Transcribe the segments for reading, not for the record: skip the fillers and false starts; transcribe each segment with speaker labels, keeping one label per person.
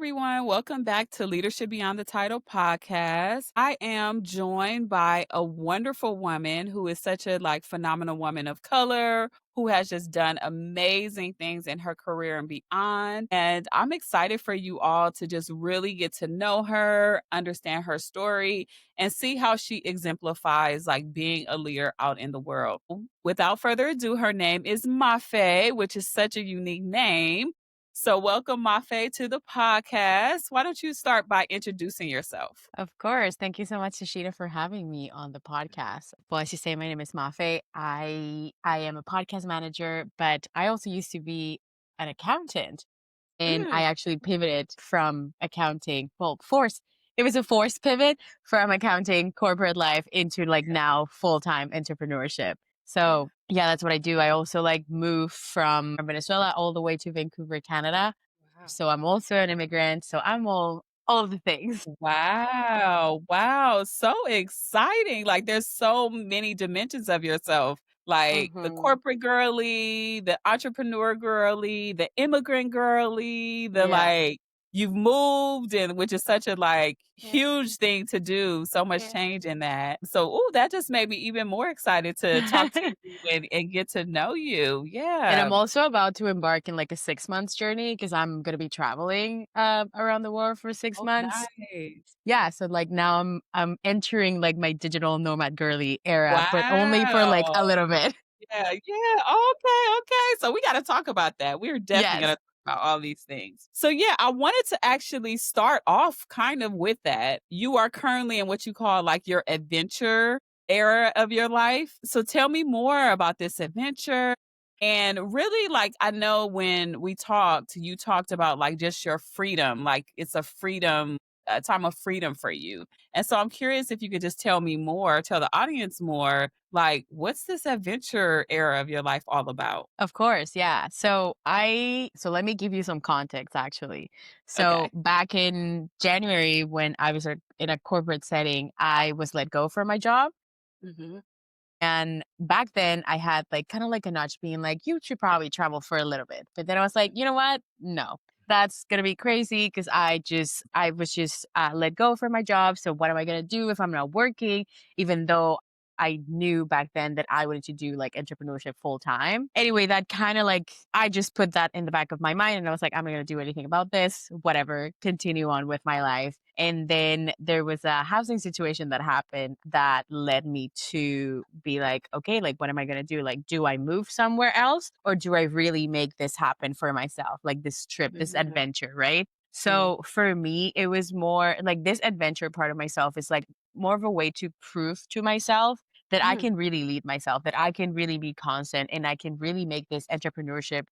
Speaker 1: Everyone. Welcome back to Leadership Beyond the Title podcast. I am joined by a wonderful woman who is such a phenomenal woman of color who has just done amazing things in her career and beyond. And I'm excited for you all to just really get to know her, understand her story, and see how she exemplifies being a leader out in the world. Without further ado, her name is Mafe, which is such a unique name. So, welcome, Mafe, to the podcast. Why don't you start by introducing yourself?
Speaker 2: Of course. Thank you so much, TaSheena, for having me on the podcast. Well, as you say, my name is Mafe. I am a podcast manager, but I also used to be an accountant. And
Speaker 1: Mm,
Speaker 2: I actually pivoted from accounting. Well, forced. It was a forced pivot from accounting, corporate life into now full-time entrepreneurship.
Speaker 1: yeah.
Speaker 2: So yeah, that's what I do. I also moved from Venezuela all the way to Vancouver, Canada.
Speaker 1: Wow.
Speaker 2: So I'm also an immigrant. So I'm all of the things.
Speaker 1: Wow. Wow. So exciting. There's so many dimensions of yourself. Like the
Speaker 2: Hmm.
Speaker 1: corporate girly, the entrepreneur girly, the immigrant girly, the
Speaker 2: Yeah.
Speaker 1: you've moved and which is such a
Speaker 2: Yeah.
Speaker 1: huge thing to do. So much
Speaker 2: Yeah.
Speaker 1: change in that. So that just made me even more excited to talk to you and get to know you.
Speaker 2: And
Speaker 1: Yeah.
Speaker 2: I'm also about to embark in a 6 months journey because I'm gonna be traveling around the world for six
Speaker 1: Oh,
Speaker 2: months.
Speaker 1: nice.
Speaker 2: Yeah, so now I'm entering my digital nomad girly era, but only for
Speaker 1: Wow.
Speaker 2: a little bit.
Speaker 1: Yeah, yeah. Okay, okay. So we got to talk about that. We're definitely going
Speaker 2: Yes,
Speaker 1: to talk about all these things. So yeah, I wanted to actually start off kind of with that. You are currently in what you call your adventure era of your life. So tell me more about this adventure. And really, I know when we talked, you talked about just your freedom, it's a time of freedom for you. And so I'm curious if you could just tell me more, tell the audience more, what's this adventure era of your life all about?
Speaker 2: of course, yeah. So let me give you some context actually. So
Speaker 1: Okay.
Speaker 2: back in January when I was in a corporate setting, I was let go from my job.
Speaker 1: Mhm.
Speaker 2: And back then I had kind of a nudge being like, you should probably travel for a little bit. But then I was like, you know what? No, that's going to be crazy because I was just let go from my job. So what am I going to do if I'm not working? Even though I knew back then that I wanted to do entrepreneurship full time. Anyway, that kind of I just put that in the back of my mind and I was like, I'm not going to do anything about this, whatever, continue on with my life. And then there was a housing situation that happened that led me to be like, okay, what am I going to do? Do I move somewhere else or do I really make this happen for myself? This trip, this
Speaker 1: Mhm.
Speaker 2: adventure, right?
Speaker 1: Mm.
Speaker 2: So for me, it was more this adventure part of myself is more of a way to prove to myself that I
Speaker 1: Mm.
Speaker 2: can really lead myself, that I can really be constant and I can really make this entrepreneurship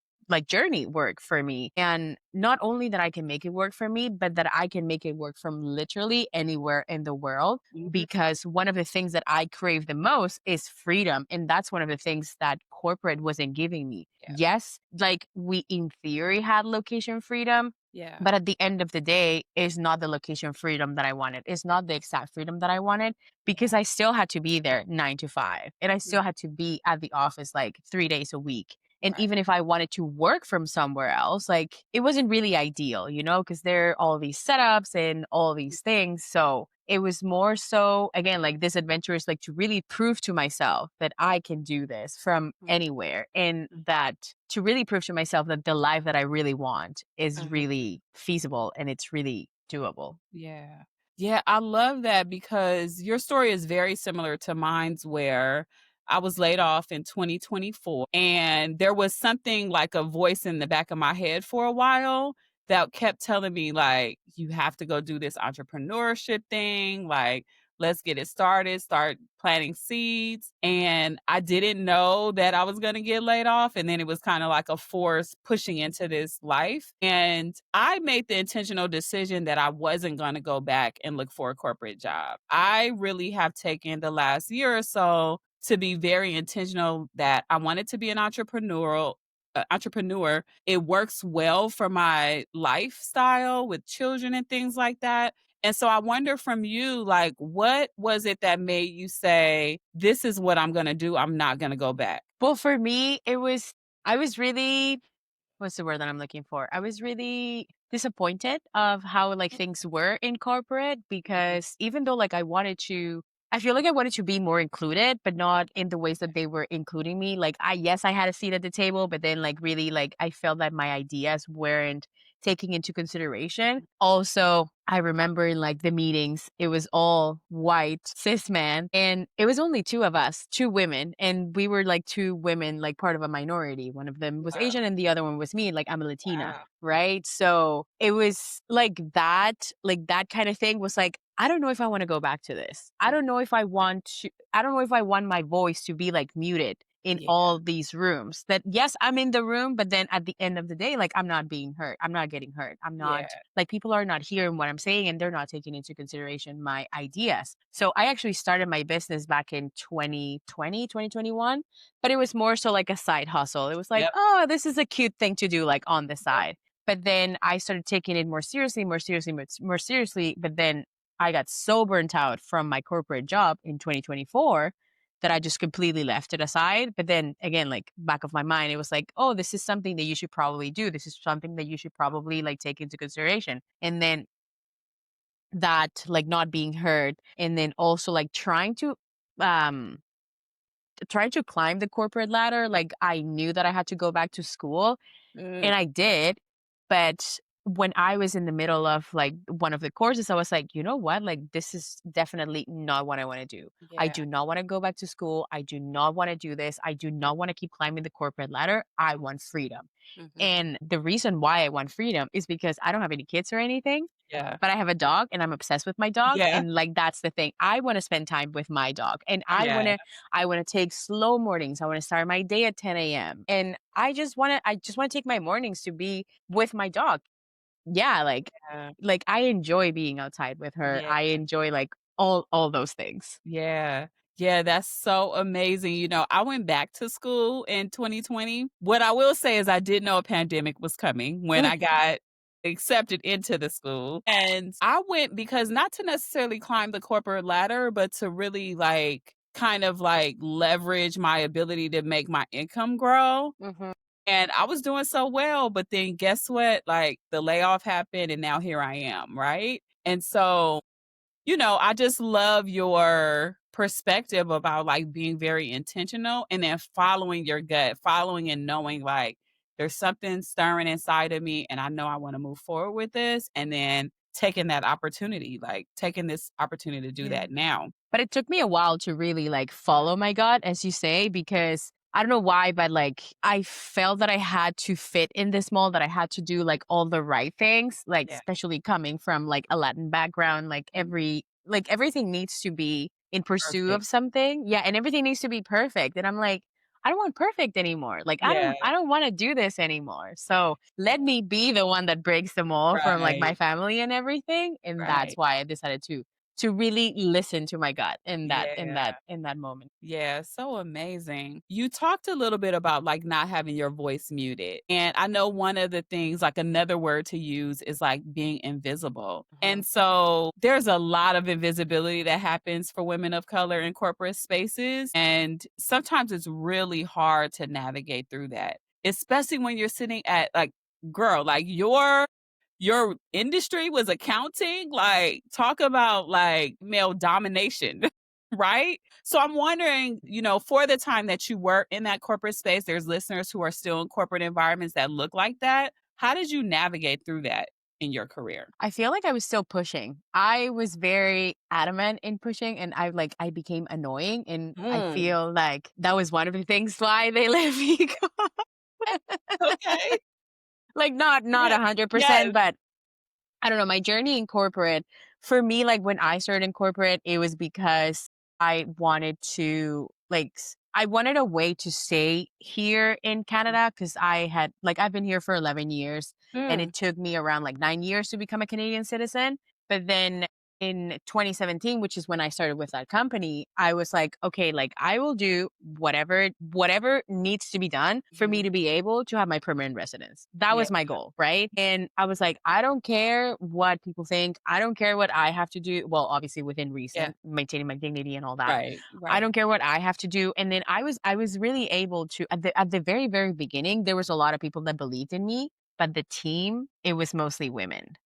Speaker 2: journey work for me. And not only that I can make it work for me, but that I can make it work from literally anywhere in the world.
Speaker 1: Mhm.
Speaker 2: Because one of the things that I crave the most is freedom. And that's one of the things that corporate wasn't giving me.
Speaker 1: Yeah.
Speaker 2: Yes, we in theory had location freedom,
Speaker 1: Yeah.
Speaker 2: but at the end of the day, it's not the location freedom that I wanted. It's not the exact freedom that I wanted because
Speaker 1: Yeah.
Speaker 2: I still had to be there 9 to 5 and I
Speaker 1: Mm.
Speaker 2: still had to be at the office 3 days a week. And
Speaker 1: Right.
Speaker 2: even if I wanted to work from somewhere else, it wasn't really ideal, because there are all these setups and all these things. So it was more so, again, this adventure is to really prove to myself that I can do this from
Speaker 1: Mm.
Speaker 2: anywhere. And that to really prove to myself that the life that I really want is
Speaker 1: Mhm.
Speaker 2: really feasible and it's really doable.
Speaker 1: Yeah. Yeah, I love that because your story is very similar to mine's where I was laid off in 2024 and there was something like a voice in the back of my head for a while that kept telling me you have to go do this entrepreneurship thing, let's get it started, start planting seeds. And I didn't know that I was going to get laid off. And then it was kind of like a force pushing into this life. And I made the intentional decision that I wasn't going to go back and look for a corporate job. I really have taken the last year or so to be very intentional that I wanted to be an entrepreneur. It works well for my lifestyle with children and things like that. And so I wonder from you, what was it that made you say, this is what I'm going to do? I'm not going to go back.
Speaker 2: Well, for me, I was really, what's the word that I'm looking for? I was really disappointed of how like things were in corporate,
Speaker 1: Mhm.
Speaker 2: because even though like I feel like I wanted to be more included, but not in the ways that they were including me. Like yes, I had a seat at the table, but then like really like I felt that my ideas weren't taking into consideration. Also, I remember in like the meetings, it was all white cis men, and it was only two of us, two women, and we were like two women, like part of a minority. One of them was
Speaker 1: Wow,
Speaker 2: Asian, and the other one was me. Like I'm a Latina,
Speaker 1: wow.
Speaker 2: right? So it was like that kind of thing was like, I don't know if I want to go back to this. I don't know if I want to, I don't know if I want my voice to be like muted in
Speaker 1: Yeah,
Speaker 2: all these rooms. That yes, I'm in the room, but then at the end of the day, like I'm not being hurt. I'm not getting hurt. I'm
Speaker 1: yeah,
Speaker 2: not like people are not hearing what I'm saying and they're not taking into consideration my ideas. So I actually started my business back in 2020, 2021, but it was more so like a side hustle. It was like,
Speaker 1: yep,
Speaker 2: oh, this is a cute thing to do like on the
Speaker 1: yep.
Speaker 2: side. But then I started taking it more seriously, more seriously, more seriously. But then I got so burnt out from my corporate job in 2024 that I just completely left it aside. But then again, like back of my mind, it was like, oh, this is something that you should probably do. This is something that you should probably like take into consideration. And then that like not being heard, and then also like um trying to climb the corporate ladder. Like I knew that I had to go back to school,
Speaker 1: Mm,
Speaker 2: and I did, but when I was in the middle of, like, one of the courses, I was like, "You know what? Like, this is definitely not what I wanna do. I
Speaker 1: yeah,
Speaker 2: do not wanna go back to school. I do not wanna do this. I do not wanna keep climbing the corporate ladder. I want freedom."
Speaker 1: mhm,
Speaker 2: And the reason why I want freedom is because I don't have any kids or anything,
Speaker 1: yeah,
Speaker 2: but I have a dog and I'm obsessed with my dog,
Speaker 1: yeah,
Speaker 2: and, like, that's the thing. I wanna spend time with my dog, and
Speaker 1: yeah,
Speaker 2: I wanna take slow mornings. I wanna start my day at 10 AM, and I just wanna take my mornings to be with my dog. Yeah,
Speaker 1: yeah,
Speaker 2: like, I enjoy being outside with her.
Speaker 1: yeah.
Speaker 2: I enjoy, like, all those things.
Speaker 1: Yeah. Yeah, that's so amazing. I went back to school in 2020. What I will say is I did know a pandemic was coming when I got accepted into the school. And I went because not to necessarily climb the corporate ladder, but to really like kind of like leverage my ability to make my income grow.
Speaker 2: Mhm.
Speaker 1: And I was doing so well, but then guess what? Like the layoff happened and now here I am, right? And so I just love your perspective about, like, being very intentional and then following your gut, following and knowing, like, there's something stirring inside of me, and I know I wanna move forward with this, and then taking that opportunity, like, taking this opportunity to do
Speaker 2: Yeah.
Speaker 1: that now.
Speaker 2: But it took me a while to really, like, follow my gut, as you say, because I don't know why, but, like, I felt that I had to fit in this mold, that I had to do, like, all the right things, like,
Speaker 1: Yeah.
Speaker 2: especially coming from, like, a Latin background,
Speaker 1: Mhm.
Speaker 2: everything needs to be in pursuit
Speaker 1: Perfect.
Speaker 2: of something. Yeah, and everything needs to be perfect, and I'm like, "I don't want perfect anymore. Like,
Speaker 1: Yeah.
Speaker 2: I don't wanna do this anymore. So, let me be the one that breaks the mold from, like, my
Speaker 1: Right.
Speaker 2: family and everything," and that's
Speaker 1: Right.
Speaker 2: why I decided to really listen to my gut
Speaker 1: Yeah.
Speaker 2: in that moment.
Speaker 1: Yeah, so amazing. You talked a little bit about like not having your voice muted. And I know one of the things, like another word to use is like being invisible.
Speaker 2: Mhm.
Speaker 1: And so there's a lot of invisibility that happens for women of color in corporate spaces. And sometimes it's really hard to navigate through that, especially when you're sitting at like, girl, like your industry was accounting, like talk about like male domination. Right? So I'm wondering, for the time that you were in that corporate space, there's listeners who are still in corporate environments that look like that. How did you navigate through that in your career?
Speaker 2: I feel like I was still pushing. I was very adamant in pushing, and I became annoying, and I
Speaker 1: Mm.
Speaker 2: feel like that was one of the things why they let me go.
Speaker 1: Okay.
Speaker 2: Like, not
Speaker 1: Yeah.
Speaker 2: 100%,
Speaker 1: Yes.
Speaker 2: but I don't know, my journey in corporate, for me, like when I started in corporate, it was because I wanted to I wanted a way to stay here in Canada, because I've been here for 11 years, and
Speaker 1: Mm.
Speaker 2: it took me around like 9 years to become a Canadian citizen. But then in 2017, which is when I started with that company, I was like, okay, like I will do whatever needs to be done for me
Speaker 1: Mhm.
Speaker 2: to be able to have my permanent residence. That
Speaker 1: Yeah.
Speaker 2: was my goal, right? And I was like, I don't care what people think. I don't care what I have to do. Well, obviously within
Speaker 1: Yeah.
Speaker 2: reason, maintaining my dignity and all that.
Speaker 1: Right.
Speaker 2: I
Speaker 1: Right.
Speaker 2: don't care what I have to do. And then I was really able to, at the very, very beginning, there was a lot of people that believed in me. but the team, it was mostly women.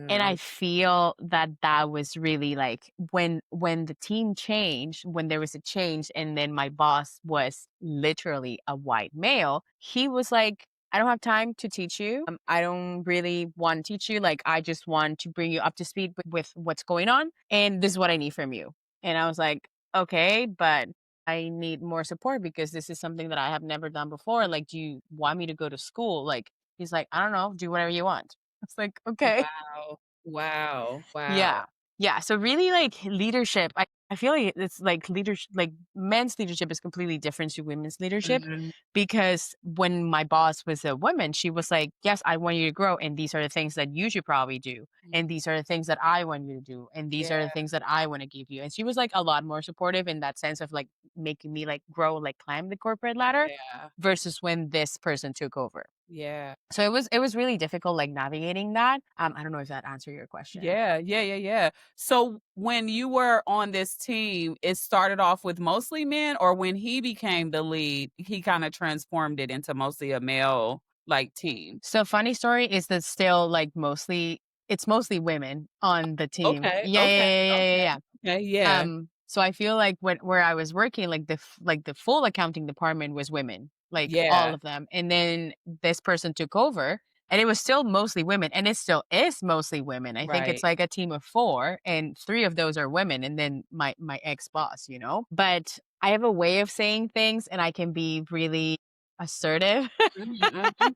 Speaker 2: And
Speaker 1: Mm.
Speaker 2: I feel that that was really like when the team changed, when there was a change, and then my boss was literally a white male, he was like, "I don't have time to teach you. I don't really want to teach you. Like, I just want to bring you up to speed with what's going on, and this is what I need from you." And I was like, "Okay, but I need more support because this is something that I have never done before. Like, do you want me to go to school?" Like, he's like, "I don't know. Do whatever you want." It's like, "Okay."
Speaker 1: Wow. Wow.
Speaker 2: Yeah.
Speaker 1: Wow.
Speaker 2: Yeah. So really like leadership, I feel like it's like leadership, like men's leadership is completely different to women's leadership
Speaker 1: Mhm.
Speaker 2: because when my boss was a woman, she was like, yes, I want you to grow. And these are the things that you should probably do. And these are the things that I want you to do. And these
Speaker 1: Yeah.
Speaker 2: are the things that I want to give you. And she was like a lot more supportive in that sense of like making me like grow, like climb the corporate ladder
Speaker 1: Yeah.
Speaker 2: versus when this person took over.
Speaker 1: Yeah.
Speaker 2: So it was really difficult like navigating that. I don't know if that answered your question.
Speaker 1: Yeah, yeah, yeah, yeah. So when you were on this team, it started off with mostly men, or when he became the lead, he kind of transformed it into mostly a male like team?
Speaker 2: So funny story is that still like it's mostly women on the team.
Speaker 1: Okay,
Speaker 2: Yeah, yeah,
Speaker 1: okay,
Speaker 2: yeah, yeah, yeah,
Speaker 1: okay,
Speaker 2: yeah.
Speaker 1: okay, yeah,
Speaker 2: So I feel like where I was working, like like the full accounting department was women, like all
Speaker 1: yeah,
Speaker 2: of them. And then this person took over and it was still mostly women and it still is mostly women. I think it's
Speaker 1: right.
Speaker 2: like a team of 4 and 3 of those are women and then my ex-boss, you know? But I have a way of saying things and I can be really assertive.
Speaker 1: Mhm, mhm.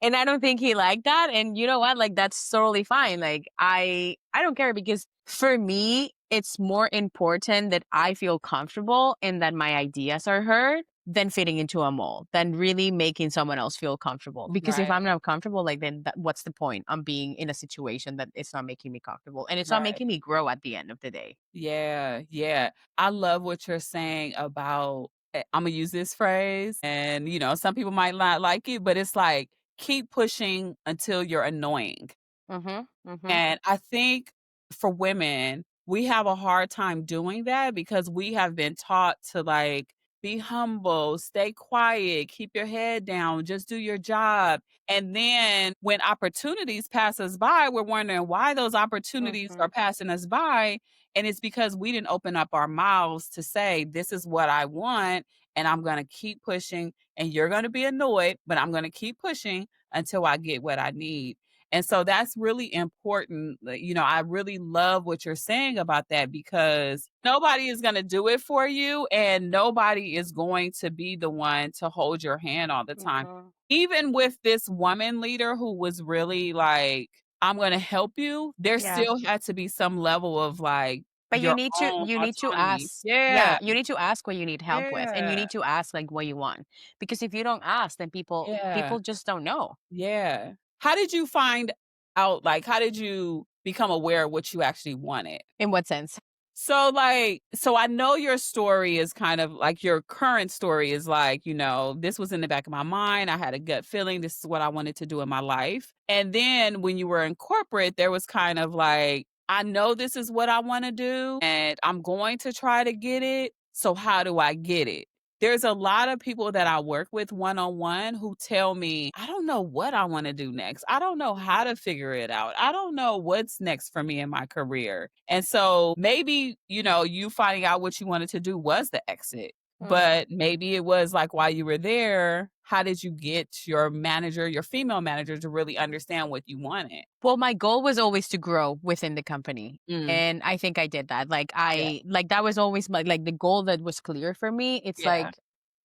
Speaker 2: And I don't think he liked that. And you know what? Like that's totally fine. Like I don't care because for me, it's more important that I feel comfortable and that my ideas are heard than fitting into a mold, than really making someone else feel comfortable. Because if
Speaker 1: Right,
Speaker 2: I'm not comfortable, like then what's the point? I'm being in a situation that it's not making me comfortable and it's not
Speaker 1: right.
Speaker 2: making me grow at the end of the day.
Speaker 1: Yeah, yeah. I love what you're saying about Imma use this phrase, and, some people might not like it, but it's like, keep pushing until you're annoying.
Speaker 2: Mm-hmm. Mm-hmm.
Speaker 1: And I think for women, we have a hard time doing that because we have been taught to like be humble, stay quiet, keep your head down, just do your job. And then when opportunities pass us by, we're wondering why those opportunities
Speaker 2: Mm-hmm.
Speaker 1: are passing us by. And it's because we didn't open up our mouths to say, this is what I want. And I'm going to keep pushing. And you're going to be annoyed, but I'm going to keep pushing until I get what I need. And so that's really important. I really love what you're saying about that because nobody is going to do it for you and nobody is going to be the one to hold your hand all the time.
Speaker 2: Mm-hmm.
Speaker 1: Even with this woman leader who was really like, I'm going to help you, there
Speaker 2: Yeah.
Speaker 1: still had to be some level of like
Speaker 2: But you
Speaker 1: your
Speaker 2: need to
Speaker 1: own
Speaker 2: you need to
Speaker 1: autonomy.
Speaker 2: ask.
Speaker 1: Yeah.
Speaker 2: Yeah, you need to ask what you need help with and you
Speaker 1: Yeah.
Speaker 2: need to ask like what you want. Because if you don't ask, then
Speaker 1: Yeah.
Speaker 2: people just don't know.
Speaker 1: Yeah. How did you find out, like, how did you become aware of what you actually wanted?
Speaker 2: In what sense?
Speaker 1: So I know your story is kind of like your current story is like, this was in the back of my mind. I had a gut feeling this is what I wanted to do in my life. And then when you were in corporate, there was kind of like, I know this is what I want to do and I'm going to try to get it. So how do I get it? There's a lot of people that I work with one on one who tell me, I don't know what I want to do next. I don't know how to figure it out. I don't know what's next for me in my career. And so maybe, you finding out what you wanted to do was the exit.
Speaker 2: Mm.
Speaker 1: But maybe it was like while you were there, how did you get your manager, your female manager to really understand what you wanted?
Speaker 2: Well, my goal was always to grow within the company.
Speaker 1: Mm,
Speaker 2: And I think I did that. Like
Speaker 1: yeah,
Speaker 2: I like that was always my like the goal that was clear for me. It's
Speaker 1: yeah,
Speaker 2: like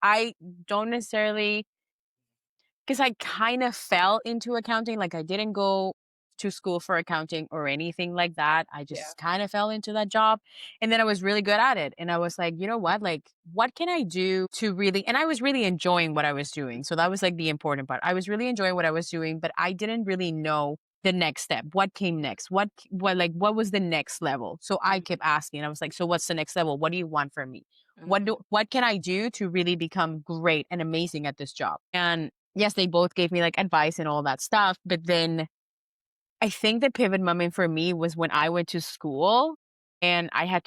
Speaker 2: I don't necessarily. 'Cause I kind of fell into accounting, like, I didn't go to school for accounting or anything like that. I
Speaker 1: yeah.
Speaker 2: just kind of fell into that job, and then I was really good at it, and I was like, "You know what? Like, what can I do to really" and I was really enjoying what I was doing, so that was, like, the important part. I was really enjoying what I was doing, but I didn't really know the next step. What came next? What was the next level? So I
Speaker 1: Mhm,
Speaker 2: kept asking. I was like, "So what's the next level? What do you want from me?
Speaker 1: mhm,
Speaker 2: What can I do to really become great and amazing at this job?" And yes, they both gave me like advice and all that stuff. But then I think the pivot moment for me was when I went to school and I had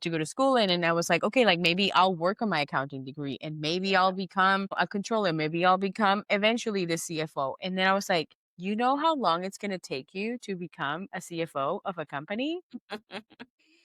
Speaker 2: to go to school, and then I was like, okay, like maybe I'll work on my accounting degree, and maybe I'll become a controller, maybe I'll become eventually the CFO. And then I was like, you know how long it's going to take you to become a CFO of a company?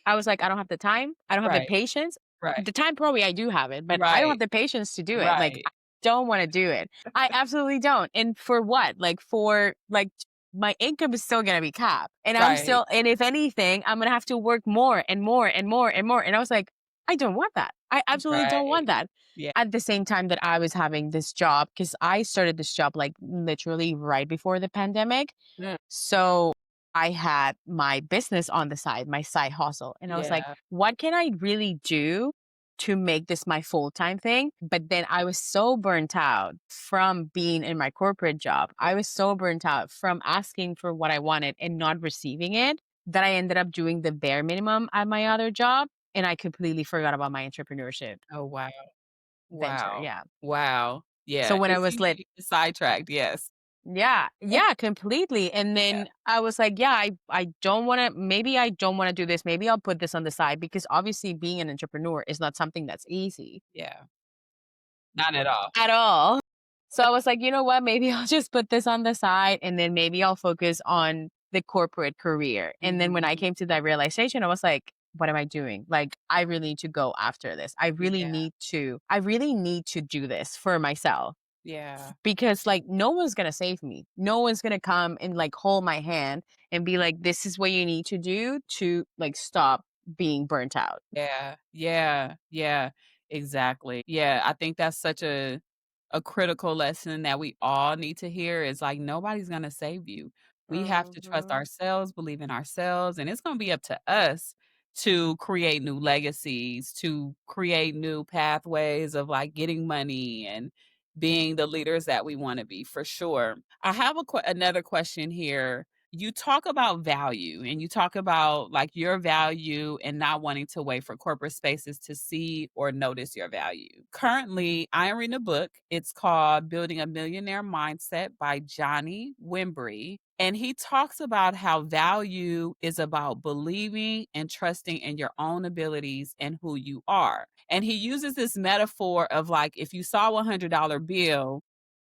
Speaker 2: I was like, I don't have the time. I don't have the
Speaker 1: Right,
Speaker 2: patience.
Speaker 1: right,
Speaker 2: The time probably I do have it, but I don't have
Speaker 1: right,
Speaker 2: the patience to do it. Like,
Speaker 1: right,
Speaker 2: I don't want to do it. I absolutely don't. And for what? Like for like my income is still gonna be capped. And I'm
Speaker 1: right,
Speaker 2: still, and if anything, I'm gonna have to work more and more and more and more. And I was like, I don't want that. I absolutely don't
Speaker 1: right.
Speaker 2: want that.
Speaker 1: Yeah.
Speaker 2: At the same time that I was having this job, because I started this job like literally right before the pandemic.
Speaker 1: Mm,
Speaker 2: So I had my business on the side, my side hustle. And I was like,
Speaker 1: yeah.
Speaker 2: what can I really do to make this my full time thing? But then I was so burnt out from being in my corporate job. I was so burnt out from asking for what I wanted and not receiving it that I ended up doing the bare minimum at my other job. And I completely forgot about my entrepreneurship
Speaker 1: Oh, wow.
Speaker 2: venture.
Speaker 1: Wow.
Speaker 2: Yeah.
Speaker 1: Wow.
Speaker 2: So
Speaker 1: Yeah,
Speaker 2: when I
Speaker 1: it's
Speaker 2: was
Speaker 1: easy to
Speaker 2: lit,
Speaker 1: get sidetracked, yes.
Speaker 2: yeah, yeah, completely. And
Speaker 1: Yeah,
Speaker 2: then I was like, yeah, I don't want to, maybe I don't want to do this. Maybe I'll put this on the side because obviously being an entrepreneur is not something that's easy
Speaker 1: yeah. Not at all.
Speaker 2: at all. So I was like, you know what? Maybe I'll just put this on the side and then maybe I'll focus on the corporate career. And then when I
Speaker 1: Mhm.
Speaker 2: came to that realization, I was like, what am I doing? Like, I really need to go after this.
Speaker 1: Yeah,
Speaker 2: I really need to do this for myself
Speaker 1: yeah,
Speaker 2: because like no one's gonna save me. No one's gonna come and like hold my hand and be like, this is what you need to do to like stop being burnt out.
Speaker 1: yeah, yeah, yeah, exactly. Yeah, I think that's such a critical lesson that we all need to hear is, like, nobody's gonna save you. We have to trust
Speaker 2: Hmm.
Speaker 1: ourselves, believe in ourselves, and it's gonna be up to us to create new legacies, to create new pathways of, like, getting money and being the leaders that we wanna be, for sure. I have another question here. You talk about value and you talk about like your value and not wanting to wait for corporate spaces to see or notice your value. Currently, I am reading a book. It's called Building a Millionaire Mindset by Johnny Wimbrey. And he talks about how value is about believing and trusting in your own abilities and who you are. And he uses this metaphor of like if you saw a $100 bill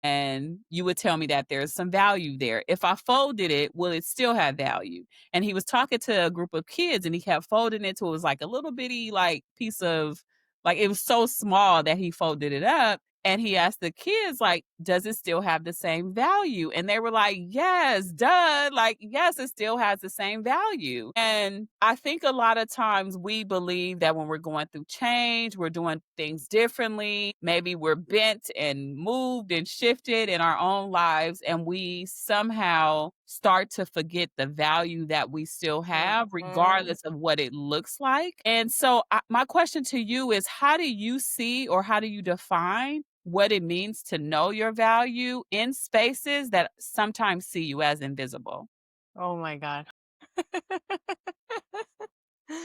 Speaker 1: and you would tell me that there's some value there. If I folded it, will it still have value? And he was talking to a group of kids and he kept folding it till it was like a little bitty like piece of like it was so small that he folded it up. And he asked the kids, like, does it still have the same value? And they were like, yes, duh. Like, yes, it still has the same value. And I think a lot of times we believe that when we're going through change, we're doing things differently. Maybe we're bent and moved and shifted in our own lives, and we somehow start to forget the value that we still have,
Speaker 2: Hmm.
Speaker 1: regardless of what it looks like. And so, my question to you is how do you see or how do you define what it means to know your value in spaces that sometimes see you as invisible?
Speaker 2: Oh my God.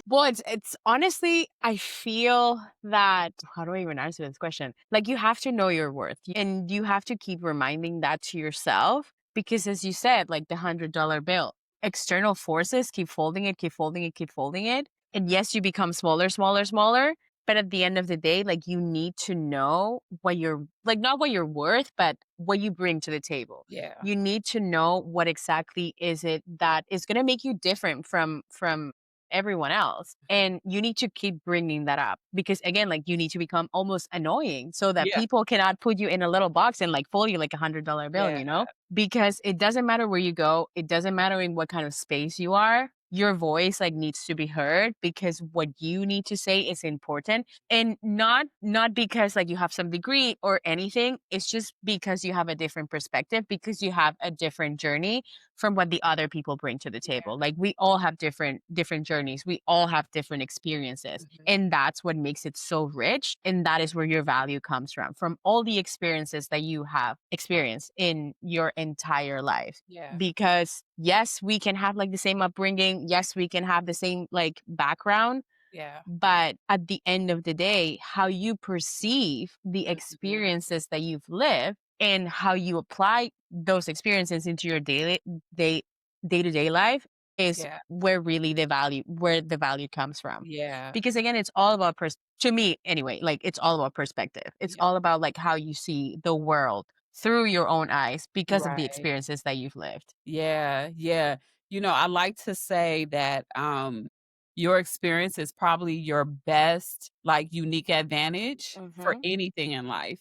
Speaker 2: Well, it's honestly, I feel that how do I even answer this question? Like you have to know your worth and you have to keep reminding that to yourself because as you said, like the $100 bill, external forces keep folding it, keep folding it, keep folding it. And yes, you become smaller, smaller, smaller. But at the end of the day, like you need to know what you're like, not what you're worth, but what you bring to the table.
Speaker 1: Yeah.
Speaker 2: You need to know what exactly is it that is going to make you different from everyone else. And you need to keep bringing that up because, again, like you need to become almost annoying so that
Speaker 1: Yeah.
Speaker 2: people cannot put you in a little box and like fold you like $100 bill,
Speaker 1: Yeah.
Speaker 2: you know? Because it doesn't matter where you go, it doesn't matter in what kind of space you are. Your voice like needs to be heard because what you need to say is important and not because like you have some degree or anything. It's just because you have a different perspective because you have a different journey from what the other people bring to the
Speaker 1: Yeah.
Speaker 2: table. Like we all have different journeys. We all have different experiences.
Speaker 1: Mhm.
Speaker 2: And that's what makes it so rich. And that is where your value comes from all the experiences that you have experienced in your entire life.
Speaker 1: Yeah.
Speaker 2: Because yes, we can have like the same upbringing. Yes, we can have the same like background,
Speaker 1: Yeah.
Speaker 2: but at the end of the day, how you perceive the
Speaker 1: Mhm.
Speaker 2: experiences that you've lived and how you apply those experiences into your day day-to-day life is
Speaker 1: Yeah.
Speaker 2: where the value comes from.
Speaker 1: Yeah.
Speaker 2: Because again, it's all about to me anyway, like it's all about perspective. It's
Speaker 1: Yeah.
Speaker 2: all about like how you see the world through your own eyes because of the
Speaker 1: Right.
Speaker 2: experiences that you've lived.
Speaker 1: Yeah, yeah. I like to say that your experience is probably your best like unique advantage for
Speaker 2: Mhm.
Speaker 1: anything in life.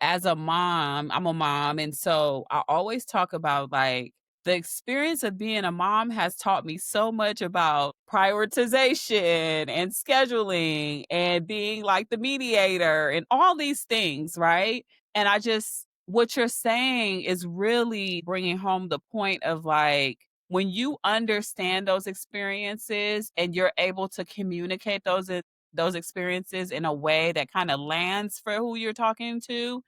Speaker 1: As a mom, I'm a mom and so I always talk about like the experience of being a mom has taught me so much about prioritization and scheduling and being like the mediator and all these things, right? And what you're saying is really bringing home the point of like, when you understand those experiences and you're able to communicate those experiences in a way that kind of lands for who you're talking to,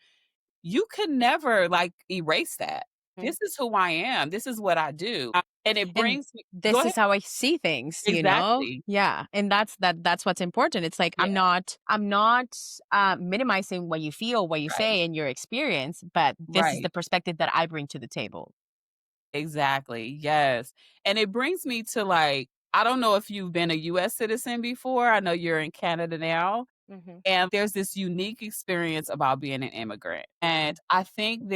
Speaker 1: you could never like erase that.
Speaker 2: Mm.
Speaker 1: This is who I am. This is what I do. And it
Speaker 2: And
Speaker 1: brings me go
Speaker 2: this
Speaker 1: ahead.
Speaker 2: is how I see things, you know?
Speaker 1: Exactly.
Speaker 2: Yeah. And that's what's important. It's like
Speaker 1: Yeah,
Speaker 2: I'm not minimizing what you feel, what you
Speaker 1: right.
Speaker 2: say and your experience, but this is
Speaker 1: Right.
Speaker 2: the perspective that I bring to the table.
Speaker 1: Exactly. Yes. And it brings me to like, I don't know if you've been a US citizen before. I know you're in Canada now.
Speaker 2: Mhm.
Speaker 1: And there's this unique experience about being an immigrant. And I think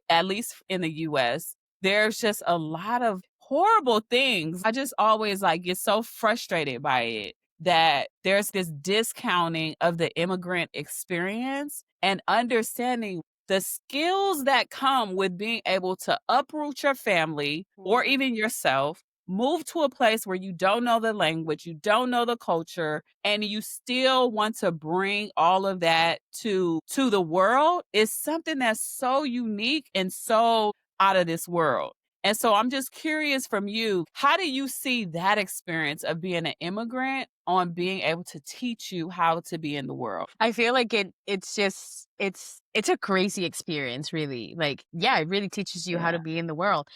Speaker 1: at least in the US, there's just a lot of horrible things. I just always like get so frustrated by it that there's this discounting of the immigrant experience and understanding the skills that come with being able to uproot your family or
Speaker 2: Mhm.
Speaker 1: even yourself, move to a place where you don't know the language, you don't know the culture, and you still want to bring all of that to the world is something that's so unique and so out of this world. And so I'm just curious from you, how do you see that experience of being an immigrant on being able to teach you how to be in the world?
Speaker 2: I feel like it's just it's a crazy experience really. Like, yeah, it really teaches you how
Speaker 1: Yeah.
Speaker 2: to be in the world.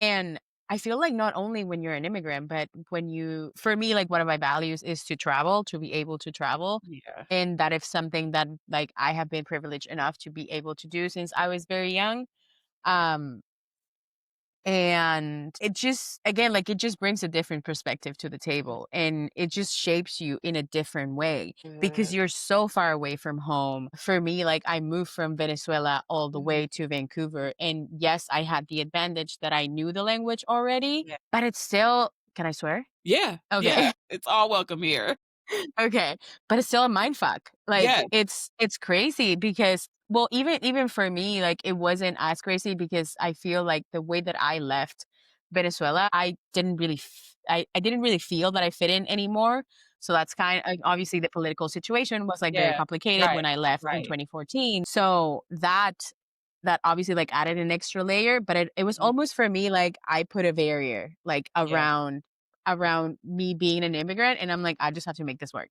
Speaker 2: And I feel like not only when you're an immigrant, but for me, like one of my values is to travel, to be able to travel.
Speaker 1: Yeah.
Speaker 2: And that is something that like I have been privileged enough to be able to do since I was very young. Um, and it just, again, like it just brings a different perspective to the table and it just shapes you in a different way because
Speaker 1: Good.
Speaker 2: you're so far away from home. For me, like I moved from Venezuela all the
Speaker 1: Mhm.
Speaker 2: way to Vancouver. And yes, I had the advantage that I knew the language already,
Speaker 1: Yeah.
Speaker 2: but it's still, can I swear?
Speaker 1: Yeah. Yeah.
Speaker 2: Okay.
Speaker 1: It's all welcome here.
Speaker 2: Okay, but it's still a mind fuck. Like,
Speaker 1: Yes.
Speaker 2: it's crazy because well, even for me, like, it wasn't as crazy because I feel like the way that I left Venezuela, I didn't really feel that I fit in anymore. So that's kind of obviously the political situation was, like, very
Speaker 1: Yeah.
Speaker 2: complicated
Speaker 1: Right.
Speaker 2: when I left in
Speaker 1: Right.
Speaker 2: 2014. So that obviously, like, added an extra layer, but it was
Speaker 1: Mhm.
Speaker 2: almost for me, like, I put a barrier, like,
Speaker 1: Yeah.
Speaker 2: around me being an immigrant, and I'm like, "I just have to make this work.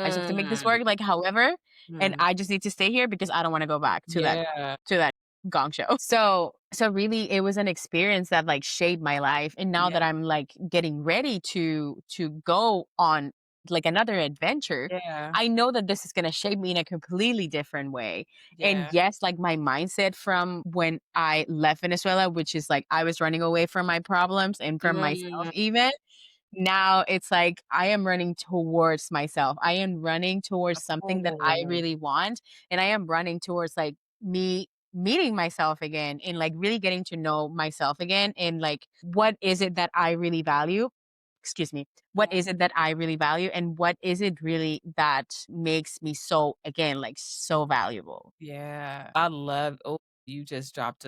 Speaker 2: I just have to make this
Speaker 1: Mm.
Speaker 2: work, like, however, and
Speaker 1: Mm.
Speaker 2: I just need to stay here because I don't wanna go back
Speaker 1: Yeah.
Speaker 2: to that gong show." So really, it was an experience that, like, shaped my life, and now
Speaker 1: Yeah.
Speaker 2: that I'm, like, getting ready to go on, like, another adventure,
Speaker 1: Yeah.
Speaker 2: I know that this is gonna shape me in a completely different way, and
Speaker 1: Yeah.
Speaker 2: yes, like, my mindset from when I left Venezuela, which is, like, I was running away from my problems and from myself
Speaker 1: Mm.
Speaker 2: even, now it's like I am running towards myself. I am running towards something that I
Speaker 1: Oh.
Speaker 2: really want, and I am running towards, like, me meeting myself again and, like, really getting to know myself again and, like, what is it that I really value? Excuse me. What
Speaker 1: Mm.
Speaker 2: is it that I really value, and what is it really that makes me so, again, like, so valuable?
Speaker 1: Yeah. I love you just dropped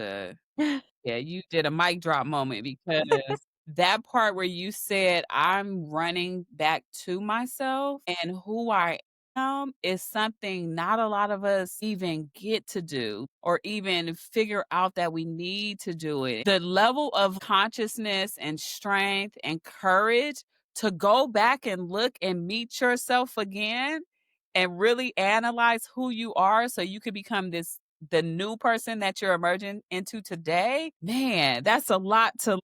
Speaker 1: yeah, you did a mic drop moment because that part where you said, "I'm running back to myself and who I am," is something not a lot of us even get to do or even figure out that we need to do it. The level of consciousness and strength and courage to go back and look and meet yourself again and really analyze who you are so you could become the new person that you're emerging into today, man, that's a lot to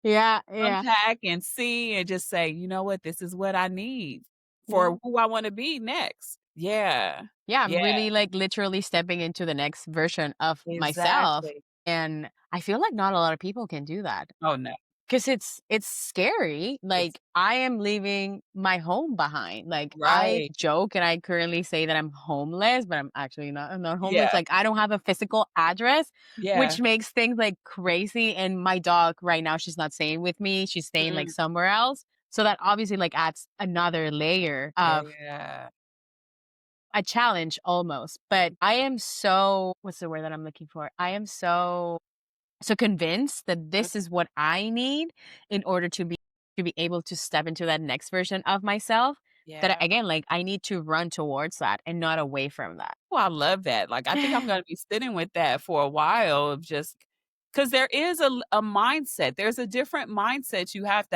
Speaker 2: Yeah, yeah.
Speaker 1: unpack and see and just say, "You know what? This is what I need
Speaker 2: Yeah.
Speaker 1: for who I wanna be next." Yeah.
Speaker 2: Yeah, I'm
Speaker 1: Yeah,
Speaker 2: really, like, literally stepping into the next version of myself,
Speaker 1: exactly.
Speaker 2: and I feel like not a lot of people can do that.
Speaker 1: Oh, no.
Speaker 2: 'Cause it's scary.
Speaker 1: It's
Speaker 2: Like, I am leaving my home behind. Like, I
Speaker 1: right.
Speaker 2: joke and I currently say that I'm homeless, but I'm actually not. I'm not homeless.
Speaker 1: Yeah.
Speaker 2: Like, I don't have a physical address,
Speaker 1: Yeah.
Speaker 2: which makes things, like, crazy, and my dog right now, she's not staying with me. She's staying, like,
Speaker 1: Mm.
Speaker 2: somewhere else. So that obviously, like, adds another layer of
Speaker 1: Yeah.
Speaker 2: a challenge almost. But I am so what's the word that I'm looking for? I am so convinced that
Speaker 1: Mm.
Speaker 2: this is what I need in order to be able to step into that next version of myself that
Speaker 1: Yeah.
Speaker 2: again, like I need to run towards that and not away from that.
Speaker 1: Oh, I love that. Like, I think I'm gonna be sitting with that for a while of just because there is a mindset. There's a different mindset you have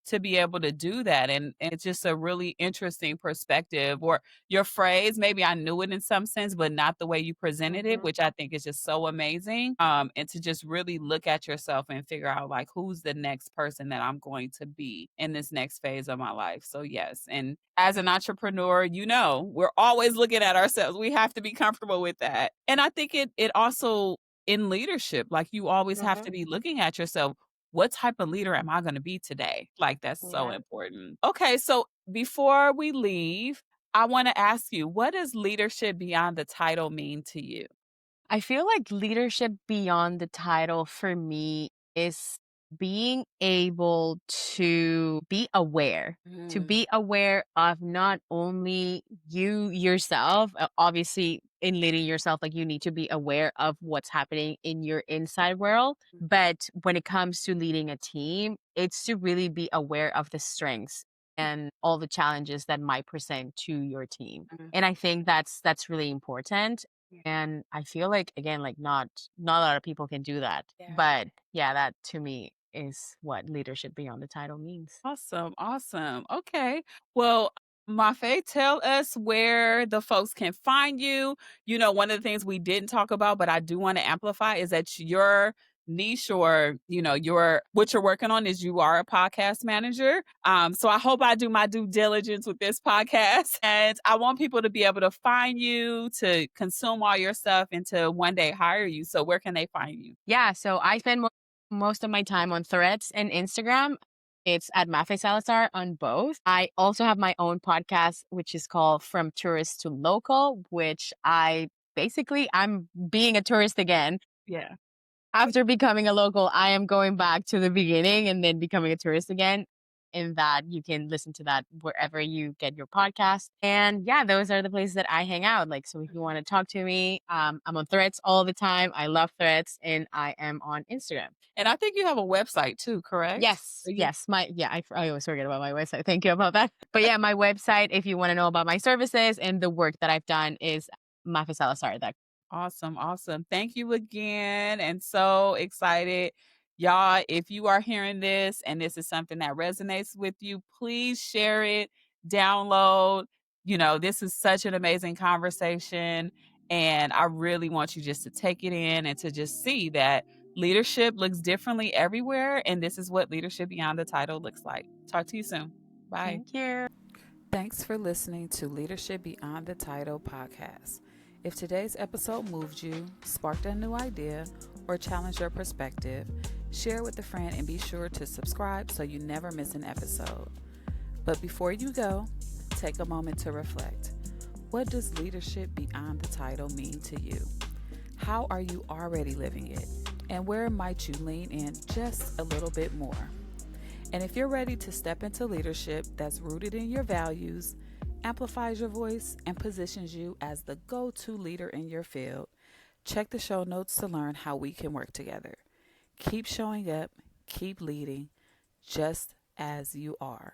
Speaker 1: to be able to do that, and it's just a really interesting perspective or your phrase, maybe I knew it in some sense, but not the way you presented it,
Speaker 2: Mhm.
Speaker 1: which I think is just so amazing, and to just really look at yourself and figure out, like, who's the next person that I'm going to be in this next phase of my life. So, yes, and as an entrepreneur, we're always looking at ourselves. We have to be comfortable with that. And I think it also in leadership, like you always have to
Speaker 2: Mhm.
Speaker 1: be looking at yourself. What type of leader am I going to be today? Like that's so
Speaker 2: Yeah.
Speaker 1: important. Okay, so before we leave, I want to ask you, what does leadership beyond the title mean to you?
Speaker 2: I feel like leadership beyond the title for me is being able to
Speaker 1: Mm,
Speaker 2: be aware of not only you yourself, obviously in leading yourself, like you need to be aware of what's happening in your inside world. But when it comes to leading a team, it's to really be aware of the strengths and all the challenges that might present to your team.
Speaker 1: mm,
Speaker 2: And I think that's really important and I feel like again, like not a lot of people can do that.
Speaker 1: yeah.
Speaker 2: But yeah, that to me is what leadership beyond the title means.
Speaker 1: Awesome, awesome. Okay. Well, Mafe, tell us where the folks can find you. One of the things we didn't talk about, but I do want to amplify is that your niche or, your what you're working on is you are a podcast manager. So I hope I do my due diligence with this podcast. And I want people to be able to find you, to consume all your stuff, and to one day hire you. So where can they find you?
Speaker 2: Yeah, so I spend most of my time on Threads and Instagram. It's at Mafe Salazar on both. I also have my own podcast, which is called From Tourist to Local, which I'm being a tourist again.
Speaker 1: Yeah.
Speaker 2: After becoming a local, I am going back to the beginning and then becoming a tourist again. In that you can listen to that wherever you get your podcast. And yeah, those are the places that I hang out. Like, so if you want to talk to me, I'm on Threads all the time. I love Threads, and I am on Instagram.
Speaker 1: And I think you have a website too, correct?
Speaker 2: Yes, yes. I always forget about my website. Thank you about that. But yeah, my website, if you want to know about my services and the work that I've done, is Mafe Salazar.
Speaker 1: Awesome, awesome. Thank you again, and so excited. Y'all, if you are hearing this and this is something that resonates with you, please share it, download. This is such an amazing conversation, and I really want you just to take it in and to just see that leadership looks differently everywhere, and this is what leadership beyond the title looks like. Talk to you soon. Bye.
Speaker 2: Thank you.
Speaker 1: Thanks for listening to Leadership Beyond the Title podcast. If today's episode moved you, sparked a new idea, or challenged your perspective, share with a friend and be sure to subscribe so you never miss an episode. But before you go, take a moment to reflect. What does leadership beyond the title mean to you? How are you already living it? And where might you lean in just a little bit more? And if you're ready to step into leadership that's rooted in your values, amplifies your voice, and positions you as the go-to leader in your field, check the show notes to learn how we can work together. Keep showing up, keep leading, just as you are,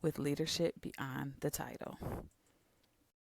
Speaker 1: with leadership beyond the title.